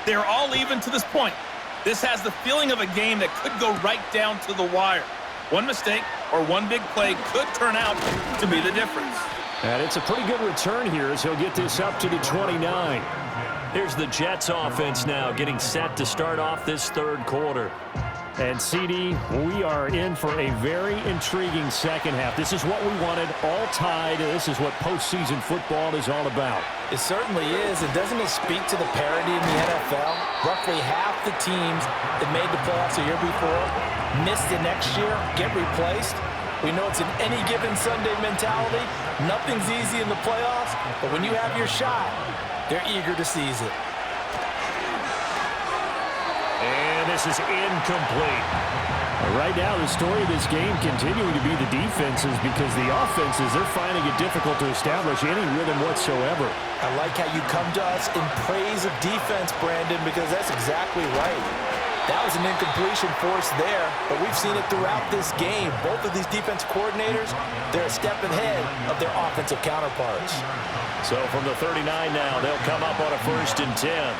They're all even to this point. This has the feeling of a game that could go right down to the wire. One mistake or one big play could turn out to be the difference. And it's a pretty good return here as he'll get this up to the 29. Here's the Jets offense now getting set to start off this third quarter. And, CD, we are in for a very intriguing second half. This is what we wanted, all tied. This is what postseason football is all about. It certainly is. And doesn't it speak to the parity in the NFL? Roughly half the teams that made the playoffs the year before miss the next year, get replaced. We know it's an any given Sunday mentality. Nothing's easy in the playoffs, but when you have your shot, they're eager to seize it. And this is incomplete. Right now, the story of this game continuing to be the defenses because the offenses, they're finding it difficult to establish any rhythm whatsoever. I like how you come to us in praise of defense, Brandon, because that's exactly right. That was an incompletion forced there, but we've seen it throughout this game. Both of these defense coordinators, they're a step ahead of their offensive counterparts. So from the 39 now, they'll come up on a 1st and 10.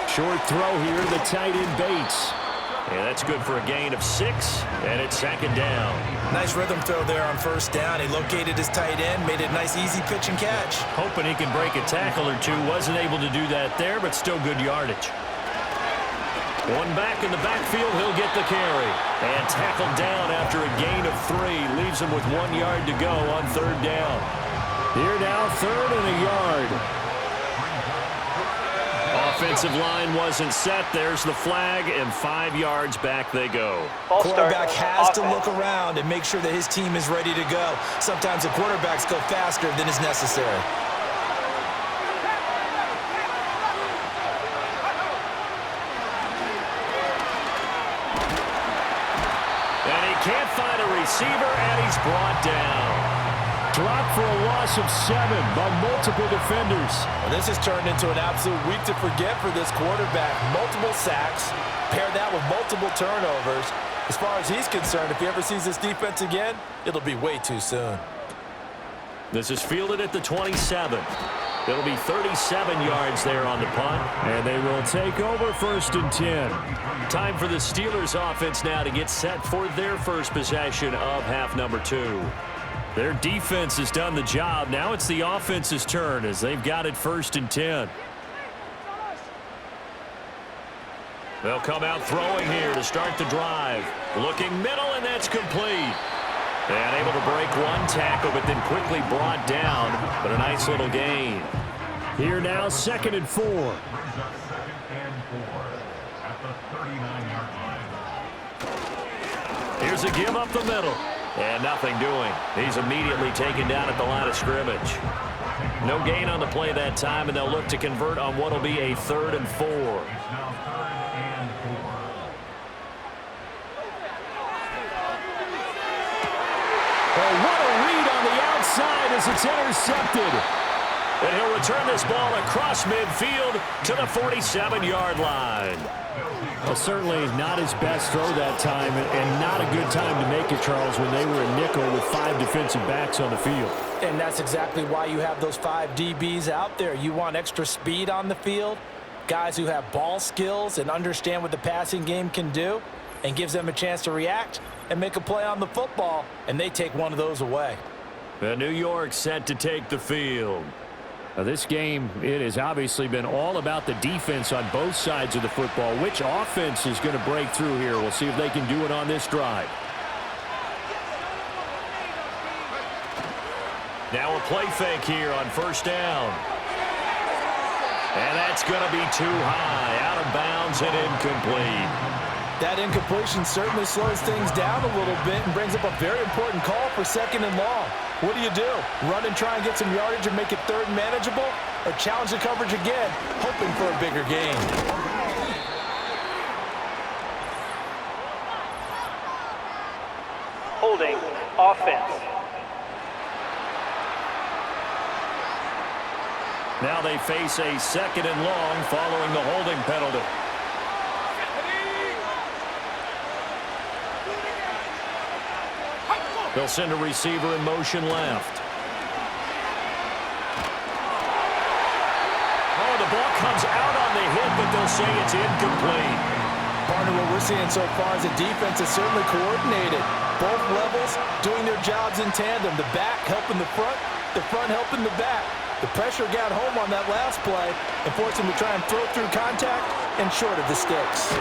Short throw here, the tight end Bates. Yeah, that's good for a gain of 6, and it's 2nd down. Nice rhythm throw there on 1st down. He located his tight end, made it a nice easy pitch and catch. Hoping he can break a tackle or two. Wasn't able to do that there, but still good yardage. One back in the backfield, he'll get the carry. And tackled down after a gain of 3. Leaves him with 1 yard to go on 3rd down. Here now, 3rd and a yard. Offensive line wasn't set. There's the flag, and 5 yards back they go. Quarterback has to look around and make sure that his team is ready to go. Sometimes the quarterbacks go faster than is necessary. And he can't find a receiver, and he's brought down. Dropped for a loss of 7 by multiple defenders. Well, this has turned into an absolute week to forget for this quarterback. Multiple sacks, pair that with multiple turnovers. As far as he's concerned, if he ever sees this defense again, it'll be way too soon. This is fielded at the 27. It'll be 37 yards there on the punt. And they will take over 1st and 10. Time for the Steelers offense now to get set for their first possession of half number 2. Their defense has done the job. Now it's the offense's turn as they've got it 1st and 10. They'll come out throwing here to start the drive. Looking middle, and that's complete. And able to break one tackle, but then quickly brought down. But a nice little gain. Here now, 2nd and 4. Here's a give up the middle. And nothing doing. He's immediately taken down at the line of scrimmage. No gain on the play that time, and they'll look to convert on what will be a 3rd and 4. Oh, what a read on the outside as it's intercepted. And he'll return this ball across midfield to the 47-yard line. Well, certainly not his best throw that time, and not a good time to make it, Charles, when they were a nickel with 5 defensive backs on the field. And that's exactly why you have those 5 DBs out there. You want extra speed on the field, guys who have ball skills and understand what the passing game can do, and gives them a chance to react and make a play on the football, and they take one of those away. The New York set to take the field. Now, this game, it has obviously been all about the defense on both sides of the football. Which offense is going to break through here? We'll see if they can do it on this drive. Now a play fake here on 1st down. And that's going to be too high, out of bounds and incomplete. That incompletion certainly slows things down a little bit and brings up a very important call for 2nd and long. What do you do? Run and try and get some yardage and make it 3rd and manageable? Or challenge the coverage again, hoping for a bigger gain? Holding offense. Now they face a 2nd and long following the holding penalty. They'll send a receiver in motion left. Oh, the ball comes out on the hit, but they'll say it's incomplete. Partner, what we're seeing so far is a defense is certainly coordinated. Both levels doing their jobs in tandem. The back helping the front helping the back. The pressure got home on that last play and forced him to try and throw through contact and short of the sticks.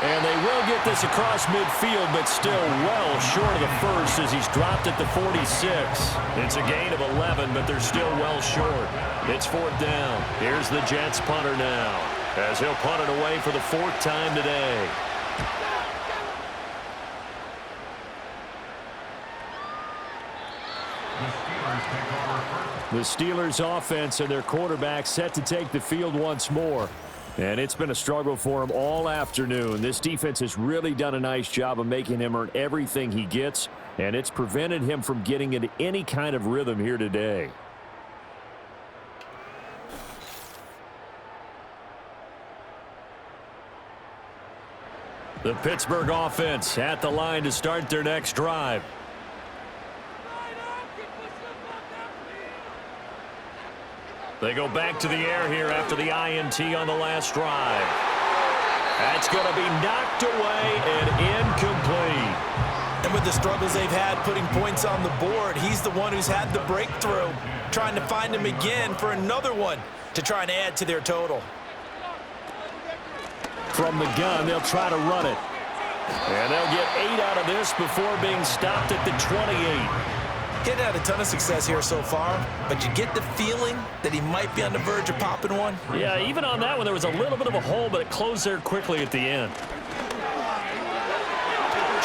And they will get this across midfield, but still well short of the first as he's dropped at the 46. It's a gain of 11, but they're still well short. It's 4th down. Here's the Jets punter now, as he'll punt it away for the 4th time today. The Steelers offense and their quarterback set to take the field once more. And it's been a struggle for him all afternoon. This defense has really done a nice job of making him earn everything he gets, and it's prevented him from getting into any kind of rhythm here today. The Pittsburgh offense at the line to start their next drive. They go back to the air here after the INT on the last drive. That's going to be knocked away and incomplete. And with the struggles they've had putting points on the board, he's the one who's had the breakthrough, trying to find him again for another one to try and add to their total. From the gun, they'll try to run it. And they'll get 8 out of this before being stopped at the 28. Getting had a ton of success here so far, but you get the feeling that he might be on the verge of popping one. Yeah, even on that one, there was a little bit of a hole, but it closed there quickly at the end.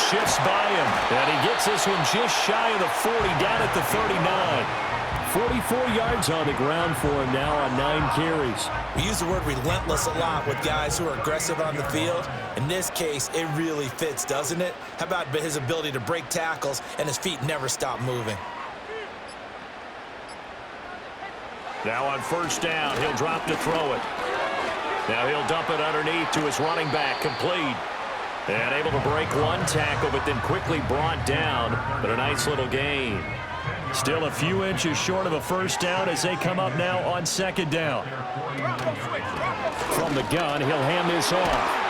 Shifts by him, and he gets this one just shy of the 40, down at the 39. 44 yards on the ground for him now on 9 carries. We use the word relentless a lot with guys who are aggressive on the field. In this case, it really fits, doesn't it? How about his ability to break tackles and his feet never stop moving? Now on 1st down, he'll drop to throw it. Now he'll dump it underneath to his running back, complete. And able to break one tackle, but then quickly brought down. But a nice little gain. Still a few inches short of a 1st down as they come up now on 2nd down. From the gun, he'll hand this off.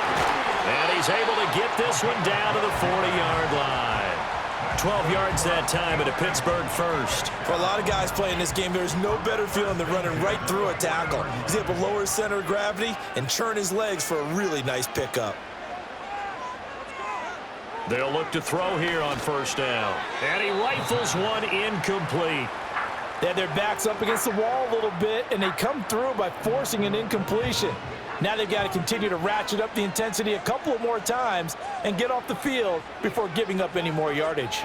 And he's able to get this one down to the 40-yard line. 12 yards that time at a Pittsburgh 1st. For a lot of guys playing this game, there's no better feeling than running right through a tackle. He's able to lower his center of gravity and churn his legs for a really nice pickup. They'll look to throw here on 1st down. And he rifles one incomplete. They had their backs up against the wall a little bit, and they come through by forcing an incompletion. Now they've got to continue to ratchet up the intensity a couple of more times and get off the field before giving up any more yardage.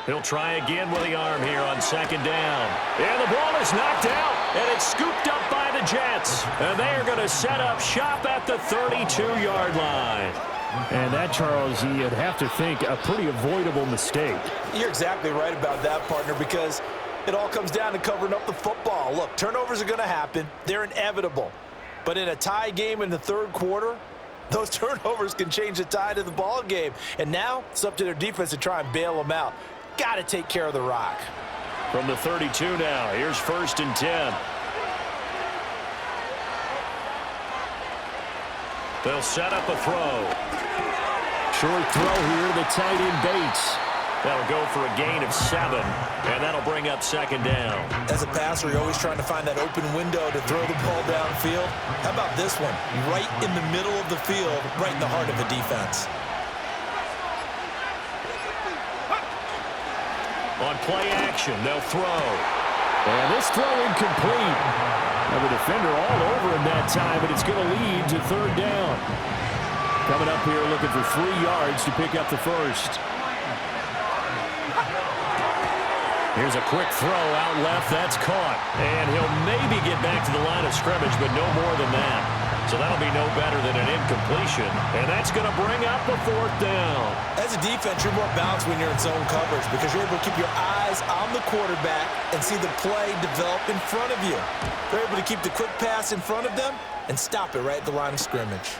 He'll try again with the arm here on 2nd down. And the ball is knocked out, and it's scooped up by the Jets. And they are going to set up shop at the 32-yard line. And that, Charles, you'd have to think a pretty avoidable mistake. You're exactly right about that, partner, because it all comes down to covering up the football. Look, turnovers are going to happen. They're inevitable. But in a tie game in the 3rd quarter, those turnovers can change the tide of the ball game. And now it's up to their defense to try and bail them out. Got to take care of the rock. From the 32 now, here's 1st and 10. They'll set up a throw. Short throw here to the tight end Bates. That'll go for a gain of 7, and that'll bring up 2nd down. As a passer, you're always trying to find that open window to throw the ball downfield. How about this one? Right in the middle of the field, right in the heart of the defense. On play action, they'll throw. And this throw incomplete. Now the defender all over him that time, but it's going to lead to 3rd down. Coming up here looking for 3 yards to pick up the 1st. Here's a quick throw out left. That's caught. And he'll maybe get back to the line of scrimmage, but no more than that. So that'll be no better than an incompletion. And that's going to bring up the 4th down. As a defense, you're more balanced when you're in zone coverage because you're able to keep your eyes on the quarterback and see the play develop in front of you. They're able to keep the quick pass in front of them and stop it right at the line of scrimmage.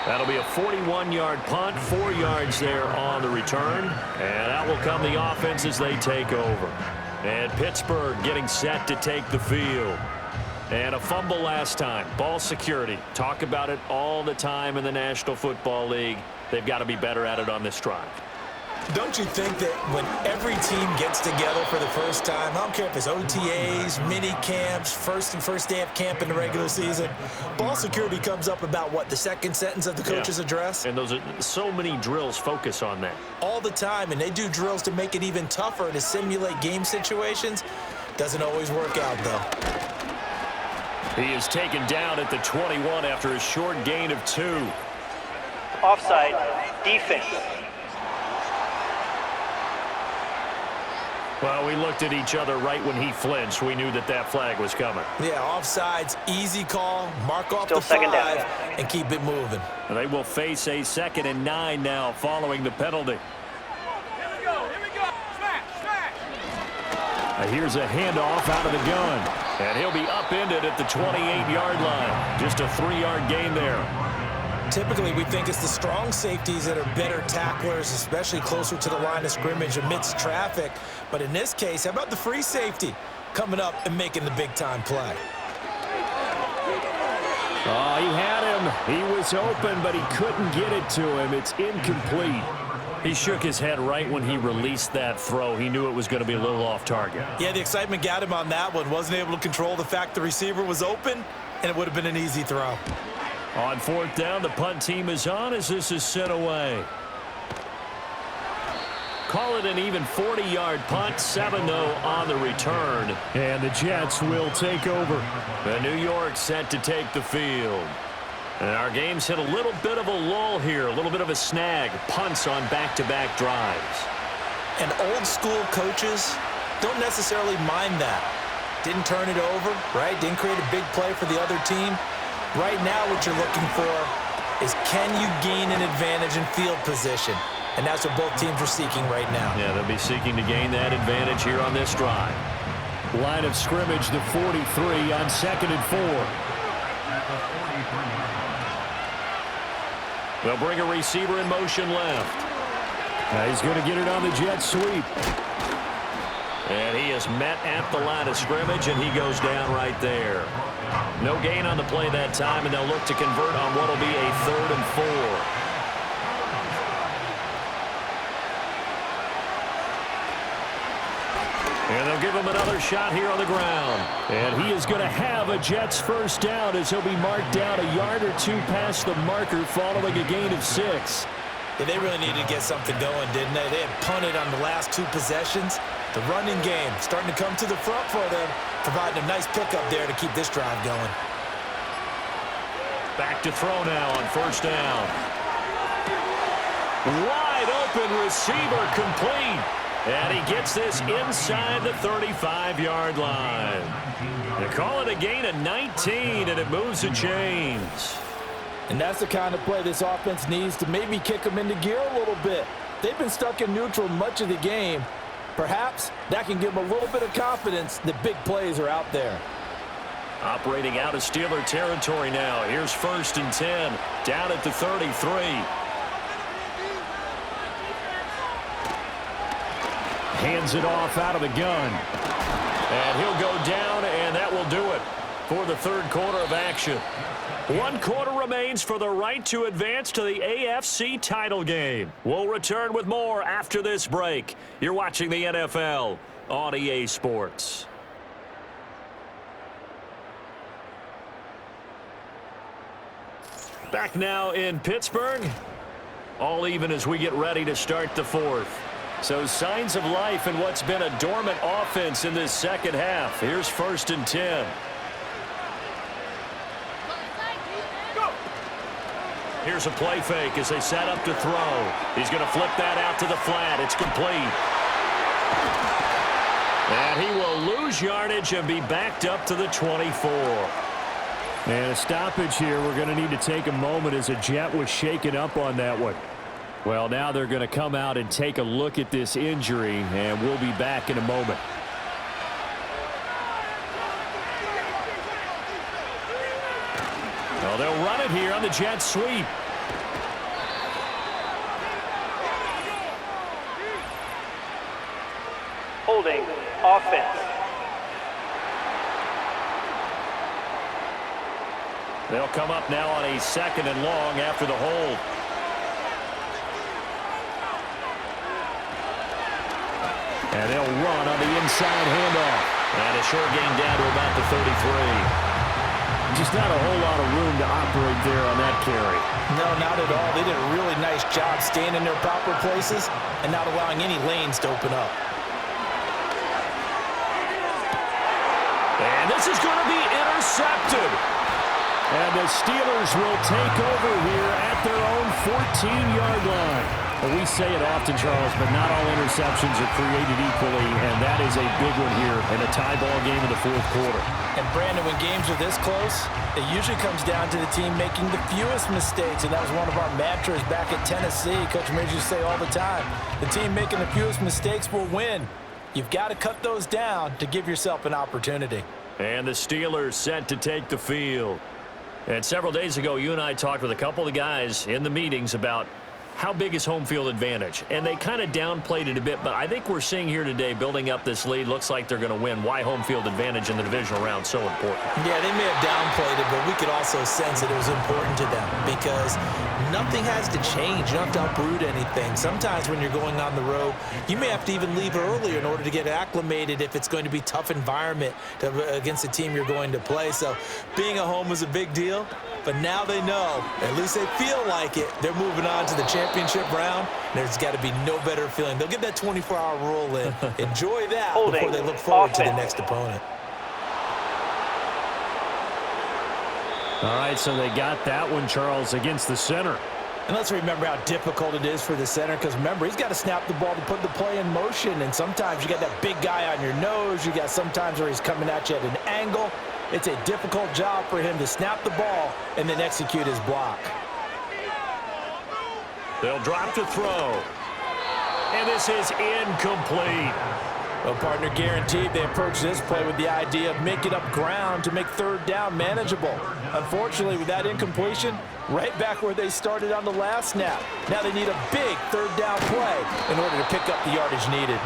That'll be a 41-yard punt, 4 yards there on the return. And out will come the offense as they take over. And Pittsburgh getting set to take the field. And a fumble last time. Ball security. Talk about it all the time in the National Football League. They've got to be better at it on this drive. Don't you think that when every team gets together for the first time, I don't care if it's OTAs, mini camps, first day of camp in the regular season, ball security comes up about what, the second sentence of the coach's address? And those are so many drills focus on that. All the time, and they do drills to make it even tougher to simulate game situations. Doesn't always work out, though. He is taken down at the 21 after a short gain of 2. Offside, defense. Well, we looked at each other right when he flinched. We knew that that flag was coming. Yeah, offsides, easy call, mark off Still the second 5, down. and keep it moving. And they will face a 2nd and 9 now following the penalty. Here we go. Smash. Here's a handoff out of the gun. And he'll be upended at the 28-yard line. Just a 3-yard gain there. Typically, we think it's the strong safeties that are better tacklers, especially closer to the line of scrimmage amidst traffic. But in this case, how about the free safety coming up and making the big-time play? Oh, he had him. He was open, but he couldn't get it to him. It's incomplete. He shook his head right when he released that throw. He knew it was going to be a little off target. Yeah, the excitement got him on that one. Wasn't able to control the fact the receiver was open, and it would have been an easy throw. On 4th down, the punt team is on as this is sent away. Call it an even 40-yard punt, 7-0 on the return. And the Jets will take over. The New York set to take the field. And our game's hit a little bit of a lull here, a little bit of a snag. Punts on back-to-back drives. And old-school coaches don't necessarily mind that. Didn't turn it over, right? Didn't create a big play for the other team. Right now, what you're looking for is can you gain an advantage in field position? And that's what both teams are seeking right now. Yeah, they'll be seeking to gain that advantage here on this drive. Line of scrimmage, the 43 on 2nd and 4. They'll bring a receiver in motion left. Now he's going to get it on the jet sweep. And he is met at the line of scrimmage, and he goes down right there. No gain on the play that time, and they'll look to convert on what will be a 3rd and 4. And they'll give him another shot here on the ground. And he is going to have a Jets first down as he'll be marked down a yard or 2 past the marker following a gain of 6. Yeah, they really needed to get something going, didn't they? They had punted on the last 2 possessions. The running game starting to come to the front for them, providing a nice pickup there to keep this drive going. Back to throw now on 1st down. Wide open receiver complete. And he gets this inside the 35-yard line. They call it a gain of 19, and it moves the chains. And that's the kind of play this offense needs to maybe kick them into gear a little bit. They've been stuck in neutral much of the game. Perhaps that can give them a little bit of confidence that big plays are out there. Operating out of Steeler territory now. Here's 1st and 10, down at the 33. Hands it off out of the gun. And he'll go down, and that will do it for the 3rd quarter of action. 1 quarter remains for the right to advance to the AFC title game. We'll return with more after this break. You're watching the NFL on EA Sports. Back now in Pittsburgh. All even as we get ready to start the 4th. So signs of life in what's been a dormant offense in this second half. Here's 1st and 10. Here's a play fake as they set up to throw. He's going to flip that out to the flat. It's complete. And he will lose yardage and be backed up to the 24. And a stoppage here. We're going to need to take a moment as a Jet was shaken up on that one. Well, now they're going to come out and take a look at this injury, and we'll be back in a moment. Well, they'll run it here on the jet sweep. Holding offense. They'll come up now on a 2nd and long after the hold. And they'll run on the inside handoff. And a short gain down to about the 33. Just not a whole lot of room to operate there on that carry. No, not at all. They did a really nice job staying in their proper places and not allowing any lanes to open up. And this is going to be intercepted. And the Steelers will take over here at their own 14-yard line. Well, we say it often, Charles, but not all interceptions are created equally, and that is a big one here in a tie ball game in the 4th quarter. And, Brandon, when games are this close, it usually comes down to the team making the fewest mistakes, and that was one of our mantras back at Tennessee. Coach Mears used to say all the time, the team making the fewest mistakes will win. You've got to cut those down to give yourself an opportunity. And the Steelers set to take the field. And several days ago, you and I talked with a couple of guys in the meetings about how big is home field advantage. And they kind of downplayed it a bit, but I think we're seeing here today, building up this lead, looks like they're going to win. Why home field advantage in the divisional round so important? Yeah, they may have downplayed it, but we could also sense that it was important to them because nothing has to change. You don't have to uproot anything. Sometimes when you're going on the road, you may have to even leave earlier in order to get acclimated if it's going to be a tough environment against the team you're going to play. So being at home was a big deal. But now they know, at least they feel like it, they're moving on to the championship round. There's got to be no better feeling. They'll get that 24-hour rule in. Enjoy that before they look forward to the next opponent. All right, so they got that one, Charles, against the center. And let's remember how difficult it is for the center because, remember, he's got to snap the ball to put the play in motion. And sometimes you got that big guy on your nose. You got sometimes where he's coming at you at an angle. It's a difficult job for him to snap the ball and then execute his block. They'll drop to throw. And this is incomplete. Well, partner, guaranteed they approach this play with the idea of making up ground to make 3rd down manageable. Unfortunately, with that incompletion, right back where they started on the last snap. Now they need a big 3rd down play in order to pick up the yardage needed.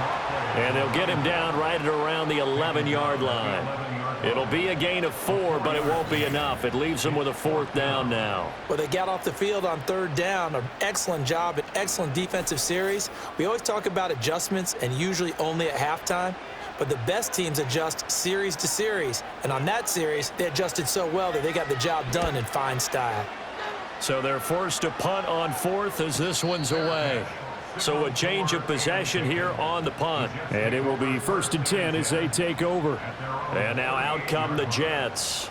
And they'll get him down right at around the 11-yard line. It'll be a gain of 4, but it won't be enough. It leaves them with a 4th down now. Well, they got off the field on 3rd down. An excellent job, an excellent defensive series. We always talk about adjustments and usually only at halftime. But the best teams adjust series to series. And on that series, they adjusted so well that they got the job done in fine style. So they're forced to punt on 4th as this one's away. So a change of possession here on the punt. And it will be 1st and 10 as they take over. And now out come the Jets.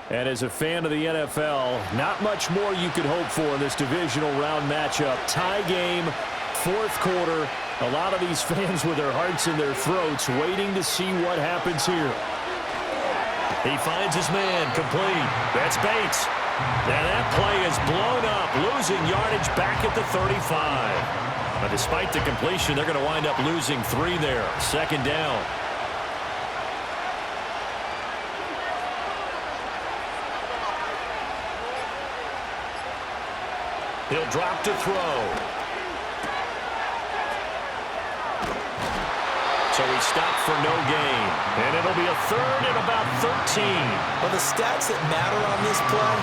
And as a fan of the NFL, not much more you could hope for in this divisional round matchup. Tie game, 4th quarter. A lot of these fans with their hearts in their throats waiting to see what happens here. He finds his man, complete. That's Bates. And that play is blown up, losing yardage back at the 35. But despite the completion, they're going to wind up losing 3 there. 2nd down. He'll drop to throw. So he stopped for no gain. And it'll be a 3rd and about 13. Well, the stats that matter on this play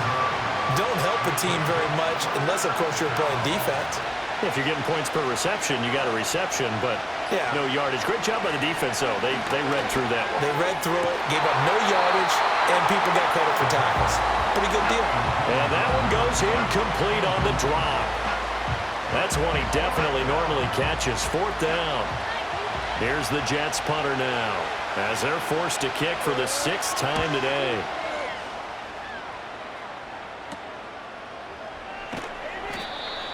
don't help a team very much unless, of course, you're playing defense. If you're getting points per reception, you got a reception, but no yardage. Great job by the defense, though. They read through that one. They read through it, gave up no yardage, and people got credit for tackles. Pretty good deal. And that one goes incomplete on the drop. That's one he definitely normally catches. 4th down. Here's the Jets punter now as they're forced to kick for the 6th time today.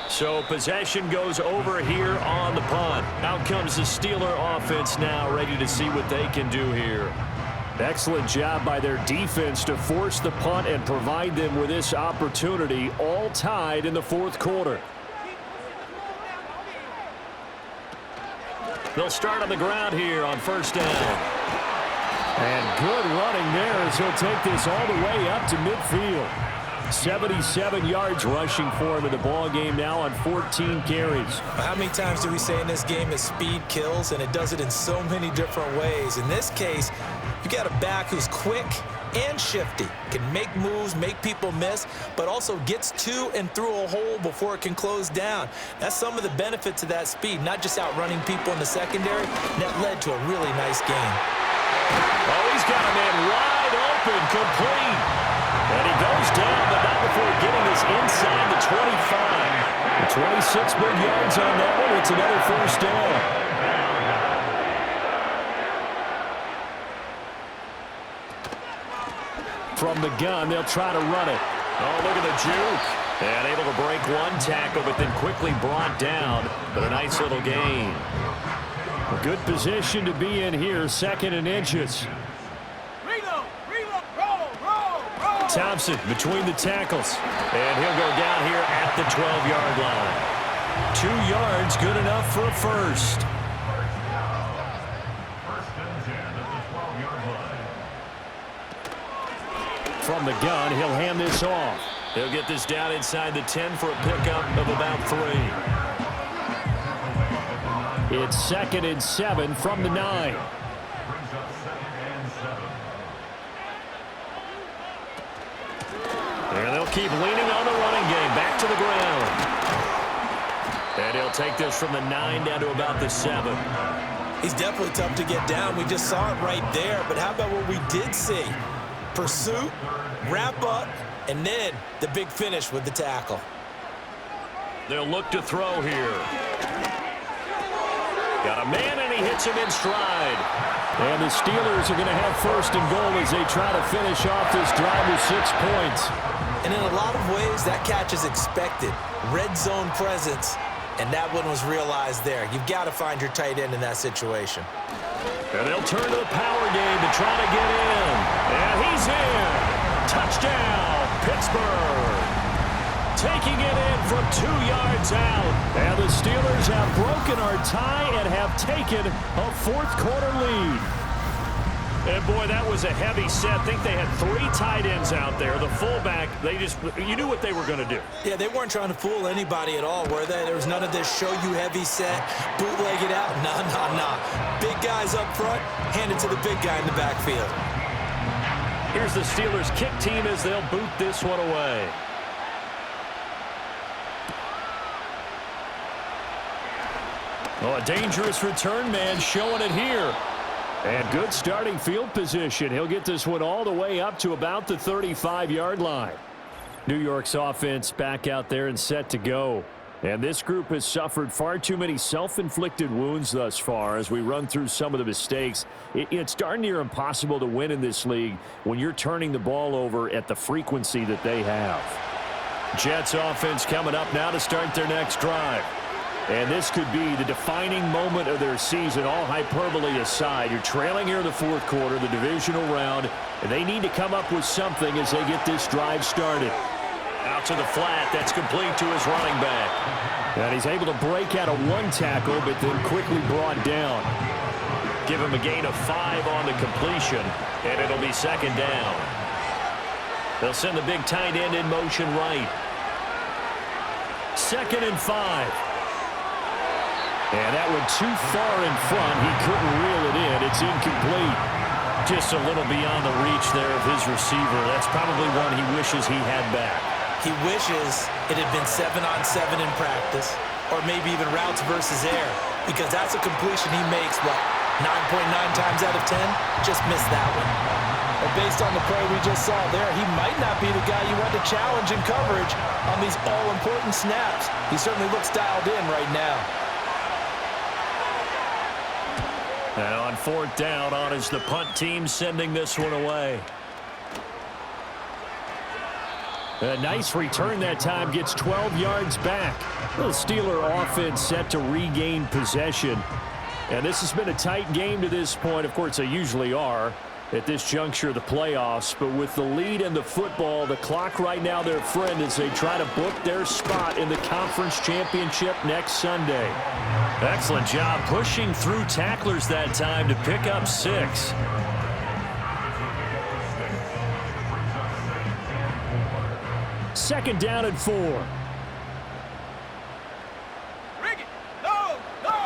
So possession goes over here on the punt. Out comes the Steeler offense now, ready to see what they can do here. Excellent job by their defense to force the punt and provide them with this opportunity, all tied in the 4th quarter. They'll start on the ground here on 1st down. And good running there as he'll take this all the way up to midfield. 77 yards rushing for him in the ball game now on 14 carries. How many times do we say in this game that speed kills, and it does it in so many different ways? In this case, you got a back who's quick and shifty, can make moves, make people miss, but also gets to and through a hole before it can close down. That's some of the benefits of that speed, not just outrunning people in the secondary. That led to a really nice game. Oh, he's got a man wide open, complete. And he goes down, but not before getting us inside the 25. 26 big yards on that one. It's another first down. From the gun, they'll try to run it. Oh, look at the juke. And able to break one tackle, but then quickly brought down. But a nice little gain. A good position to be in here, 2nd and inches. Reload, reload, roll. Thompson between the tackles. And he'll go down here at the 12-yard line. 2 yards, good enough for a first. From the gun, he'll hand this off. He'll get this down inside the 10 for a pickup of about 3. It's 2nd and 7 from the 9. And they'll keep leaning on the running game. Back to the ground. And he'll take this from the 9 down to about the 7. He's definitely tough to get down. We just saw it right there. But how about what we did see? Pursuit, wrap up, and then the big finish with the tackle. They'll look to throw here. Got a man, and he hits him in stride. And the Steelers are going to have 1st and goal as they try to finish off this drive with 6 points. And in a lot of ways, that catch is expected. Red zone presence, and that one was realized there. You've got to find your tight end in that situation. And they'll turn to the power game to try to get in. And he's in. Touchdown, Pittsburgh. Taking it in from 2 yards out. And the Steelers have broken our tie and have taken a 4th quarter lead. And boy, that was a heavy set. I think they had 3 tight ends out there. The fullback, you knew what they were going to do. Yeah, they weren't trying to fool anybody at all, were they? There was none of this show you heavy set, bootleg it out. Nah. Big guys up front, hand it to the big guy in the backfield. Here's the Steelers kick team as they'll boot this one away. Oh, a dangerous return man showing it here. And good starting field position. He'll get this one all the way up to about the 35-yard line. New York's offense back out there and set to go. And this group has suffered far too many self-inflicted wounds thus far as we run through some of the mistakes. It's darn near impossible to win in this league when you're turning the ball over at the frequency that they have. Jets offense coming up now to start their next drive. And this could be the defining moment of their season, all hyperbole aside. You're trailing here in the 4th quarter, the divisional round, and they need to come up with something as they get this drive started. Out to the flat, that's complete to his running back. And he's able to break out of 1 tackle, but then quickly brought down. Give him a gain of 5 on the completion, and it'll be 2nd down. They'll send the big tight end in motion right. 2nd and 5. And that went too far in front. He couldn't reel it in. It's incomplete. Just a little beyond the reach there of his receiver. That's probably one he wishes he had back. He wishes it had been 7-on-7 in practice, or maybe even routes versus air, because that's a completion he makes, 9.9 times out of 10? Just missed that one. But based on the play we just saw there, he might not be the guy you want to challenge in coverage on these all-important snaps. He certainly looks dialed in right now. Now on 4th down, on is the punt team sending this one away. A nice return that time, gets 12 yards back. The Steeler offense set to regain possession. And this has been a tight game to this point. Of course, they usually are at this juncture of the playoffs. But with the lead in the football, the clock right now their friend as they try to book their spot in the conference championship next Sunday. Excellent job pushing through tacklers that time to pick up 6. second down and 4. Rig it. No, no.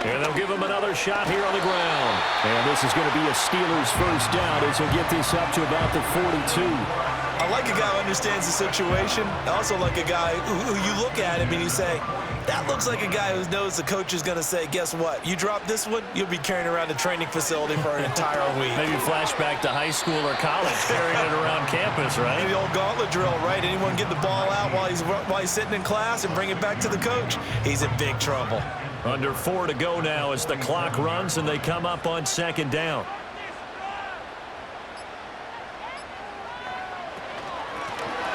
And they'll give him another shot here on the ground. And this is going to be a Steelers first down as he'll get this up to about the 42. I like a guy who understands the situation. I also like a guy who you look at him and you say, that looks like a guy who knows the coach is going to say, guess what? You drop this one, you'll be carrying around the training facility for an entire week. Maybe flashback to high school or college, carrying it around campus, right? The old gauntlet drill, right? Anyone get the ball out while he's sitting in class and bring it back to the coach? He's in big trouble. Under 4 to go now as the clock runs and they come up on second down.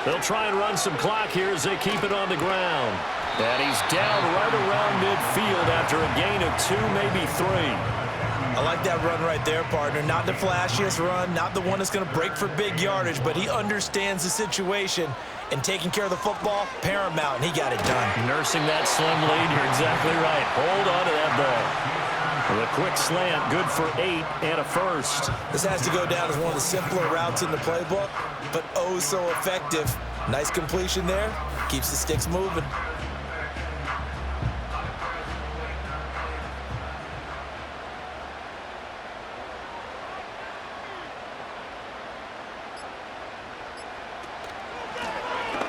They'll try and run some clock here as they keep it on the ground. And he's down right around midfield after a gain of 2, maybe 3. I like that run right there, partner. Not the flashiest run, not the one that's going to break for big yardage, but he understands the situation, and taking care of the football, paramount, and he got it done. Nursing that slim lead, you're exactly right. Hold on to that ball. With a quick slant, good for 8 and a first. This has to go down as one of the simpler routes in the playbook, but oh so effective. Nice completion there. Keeps the sticks moving.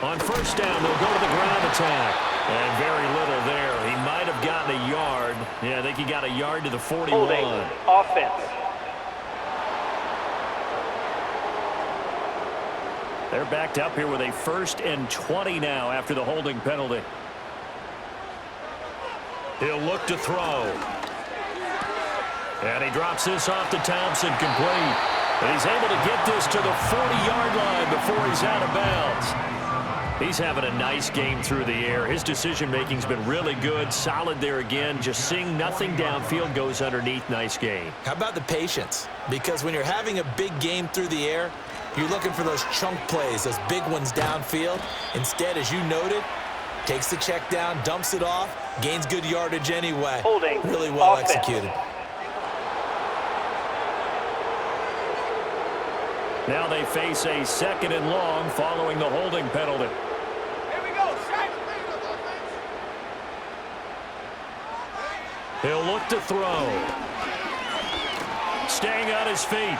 On first down, they'll go to the ground attack. And very little there. He might have gotten a yard. Yeah, I think he got a yard to the 41. Holding. Offense. They're backed up here with a 1st and 20 now after the holding penalty. He'll look to throw. And he drops this off to Thompson, complete. And he's able to get this to the 40-yard line before he's out of bounds. He's having a nice game through the air. His decision-making's been really good. Solid there again. Just seeing nothing downfield, goes underneath. Nice game. How about the patience? Because when you're having a big game through the air, you're looking for those chunk plays, those big ones downfield. Instead, as you noted, takes the check down, dumps it off, gains good yardage anyway. Holding. Really well Offense. executed. Now they face a 2nd and long following the holding penalty. Here we go. Sack. He'll look to throw. Staying on his feet.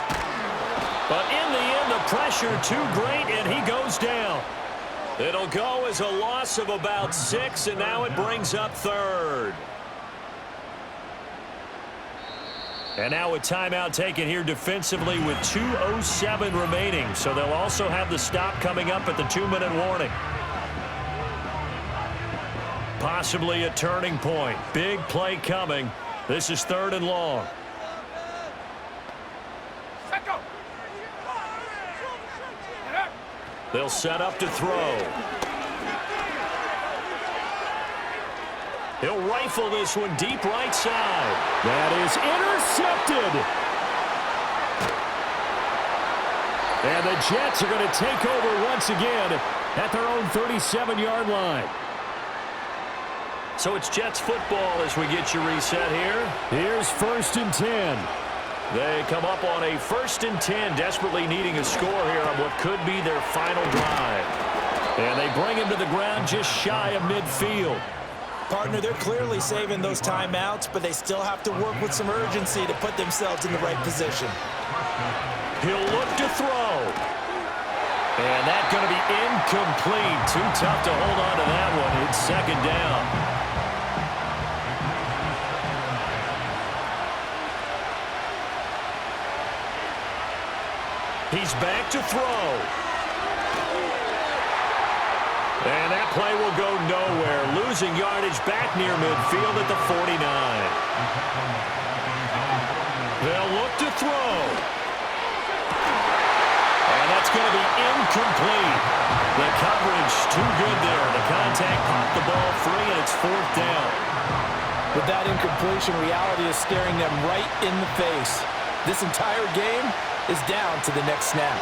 But in the end, the pressure too great, and he goes down. It'll go as a loss of about 6, and now it brings up 3rd. And now a timeout taken here defensively with 2:07 remaining. So they'll also have the stop coming up at the 2-minute warning. Possibly a turning point. Big play coming. This is 3rd and long. Set go. Get up. They'll set up to throw. He'll rifle this one deep right side. That is intercepted. And the Jets are going to take over once again at their own 37-yard line. So it's Jets football as we get you reset here. Here's 1st and 10. They come up on a 1st and 10, desperately needing a score here on what could be their final drive. And they bring him to the ground just shy of midfield. Partner, they're clearly saving those timeouts, but they still have to work with some urgency to put themselves in the right position. He'll look to throw. And that's going to be incomplete. Too tough to hold on to that one. It's 2nd down. He's back to throw. And that play will go nowhere. Losing yardage back near midfield at the 49. They'll look to throw. And that's going to be incomplete. The coverage too good there. The contact popped the ball free, and it's 4th down. With that incompletion, reality is staring them right in the face. This entire game is down to the next snap.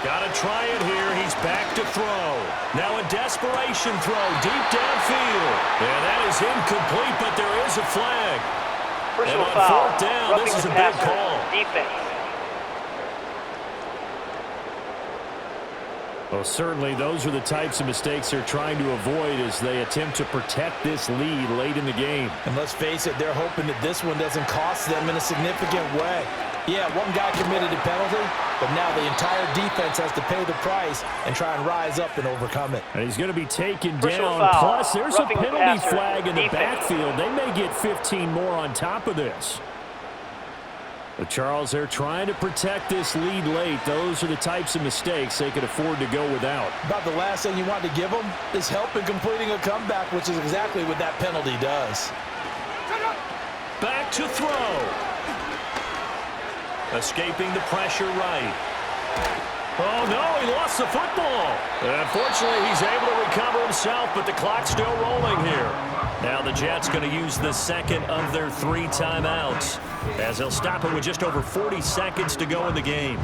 Got to try it here. He's back to throw. Now a desperation throw deep downfield. And that is incomplete, but there is a flag. Personal and on foul. 4th down, Roughing this is the a big passer. call. Defense. Well, certainly those are the types of mistakes they're trying to avoid as they attempt to protect this lead late in the game. And let's face it, they're hoping that this one doesn't cost them in a significant way. Yeah, one guy committed a penalty, but now the entire defense has to pay the price and try and rise up and overcome it. And he's going to be taken Personal down. foul. Plus, there's a Roughing the penalty passer. flag in the Defense. backfield. They may get 15 more on top of this. But Charles, they're trying to protect this lead late. Those are the types of mistakes they could afford to go without. About the last thing you want to give them is help in completing a comeback, which is exactly what that penalty does. Back to throw. Escaping the pressure right. Oh, no, he lost the football. Unfortunately, he's able to recover himself, but the clock's still rolling here. Now the Jets going to use the second of their 3 timeouts as they'll stop it with just over 40 seconds to go in the game.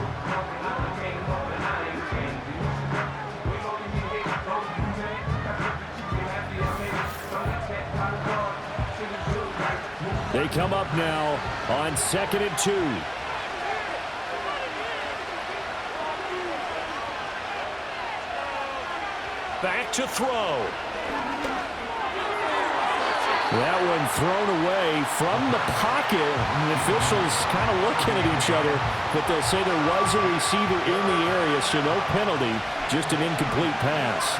They come up now on 2nd and 2. Back to throw. That one thrown away from the pocket. The officials kind of looking at each other, but they'll say there was a receiver in the area, so no penalty, just an incomplete pass.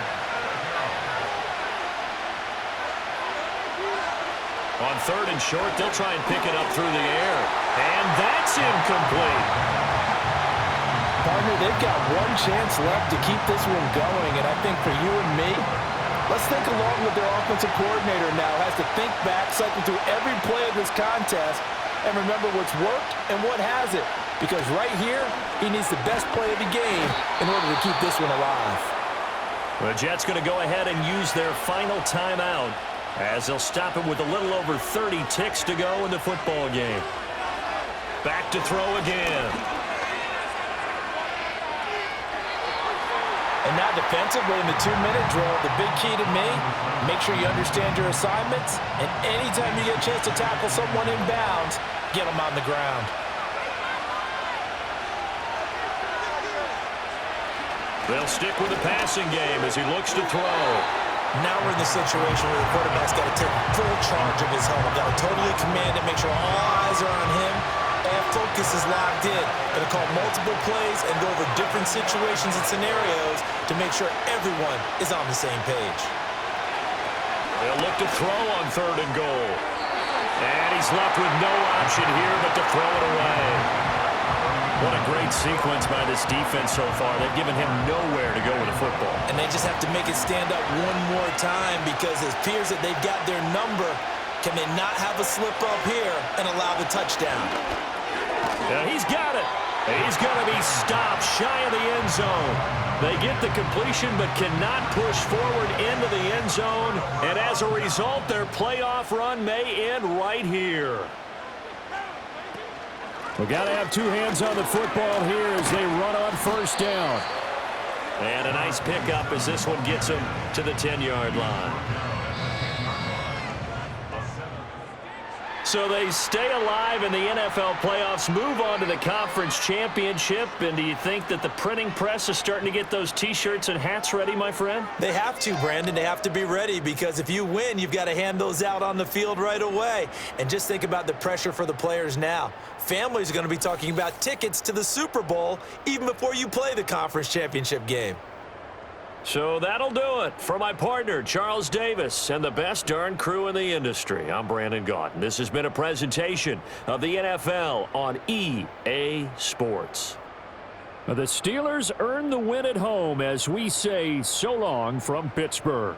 On 3rd and short, they'll try and pick it up through the air. And that's incomplete. Partner, they've got one chance left to keep this one going, and I think for you and me, let's think along with their offensive coordinator now. Has to think back, cycle through every play of this contest, and remember what's worked and what hasn't. Because right here, he needs the best play of the game in order to keep this one alive. The Jets going to go ahead and use their final timeout as they'll stop it with a little over 30 ticks to go in the football game. Back to throw again. And now defensively in the 2-minute drill, the big key to me, make sure you understand your assignments, and anytime you get a chance to tackle someone in bounds, get them on the ground. They'll stick with the passing game as he looks to throw. Now we're in the situation where the quarterback's got to take full charge of his helmet. Got to totally command it, make sure all eyes are on him, and focus is locked in. Going to call multiple plays and go over different situations and scenarios to make sure everyone is on the same page. They'll look to throw on 3rd and goal. And he's left with no option here but to throw it away. What a great sequence by this defense so far. They've given him nowhere to go with the football. And they just have to make it stand up one more time because it appears that they've got their number. Can they not have a slip up here and allow the touchdown? Yeah, he's got it. He's going to be stopped shy of the end zone. They get the completion but cannot push forward into the end zone. And as a result, their playoff run may end right here. We got to have 2 hands on the football here as they run on 1st down. And a nice pickup as this one gets them to the 10-yard line. So they stay alive in the NFL playoffs, move on to the conference championship. And do you think that the printing press is starting to get those T-shirts and hats ready, my friend? They have to, Brandon. They have to be ready because if you win, you've got to hand those out on the field right away. And just think about the pressure for the players now. Families are going to be talking about tickets to the Super Bowl even before you play the conference championship game. So that'll do it for my partner, Charles Davis, and the best darn crew in the industry. I'm Brandon Gaudin. This has been a presentation of the NFL on EA Sports. The Steelers earn the win at home as we say so long from Pittsburgh.